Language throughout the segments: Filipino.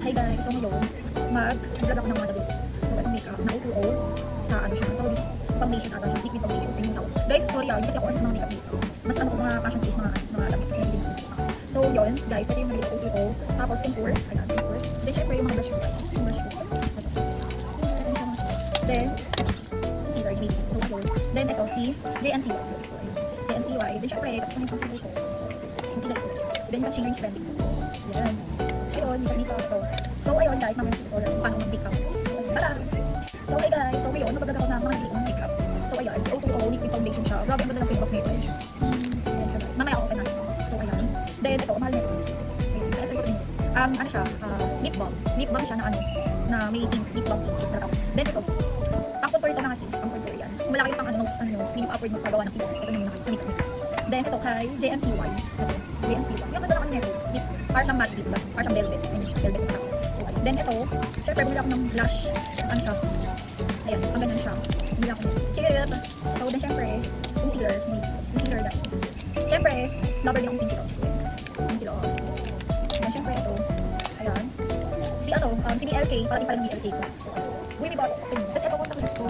Hi guys, so ngayon, mag-vlog ako ng mga damit. So itong makeup na O2O sa ano siya, tawag dito, foundation ata siya, liquid foundation, yun yung tawag. Guys, sorry kasi ako ano sa mga makeup dito. Mas ano ko mga fashion case, mga damit kasi hindi dito. So yun, guys, ito yung mga O2O, tapos contour, ayan, contour. Then syempre yung mga brush ko, yung brush ko. Then, concealer, navy. So yun. Then ito, si JNCY. JNCY. Then syempre, tapos kami yung concealer ko. Hindi na isa. Then yung shimmer spending. Yan. So yun, makeup ito. So ayun guys, mamaya tutorial kung paano mag-makeup. Tara! So hey guys, so ngayon, nagbablog ako ng mga makeup. So ayun, si O2O liquid foundation siya. Grabe, ang ganda ng feedback nito. Ayan siya. Ayan siya guys. Mamaya open natin. So ayun. Then ito, mahal na ito. Ayun, kaya sabi ko rin. Ano siya, lip balm. Lip balm siya na ano, na may ink, lip balm ink. Then ito, ang contour ito na kasi, ang contour yan. Kung malaki pang ano, nose, ano yung feeling upward magpagawa ng pillow. Ito yung nakita sa makeup. Then ito kay JMCY. Ito, JMCY. Yung ganda naman nito. Para siyang matte lip, para siyang velvet. Velvet na. So, then ito, syempre bumili ako ng blush. Ano siya? Ayan, ang ganyan siya. Bumili ako nito. Cheers! So, then syempre, concealer. Concealer guys. Syempre, lover din akong Pinky Loves. Pinky Loves. Then syempre ito. Ayan. Si ano, si BLK. Parating pala ng BLK ko. So, uy, may bago. Tapos ito, contact lens ko.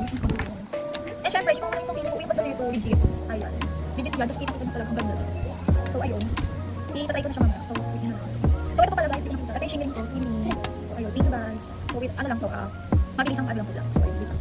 Eh syempre, yung mga yung pili ko, yung ganda nito, legit. Ayan. Legit yan. Tapos isip ko na talagang ganda. So, ayun. I-try ko na siya mamaya. So, wait na. So, ito pala guys, pinakita. Ito yung shimmering ko, skinny. So, ayun, thank you guys. So, wait, ano lang to, mabilis ang ano lang ko lang. So, ayun, wait lang.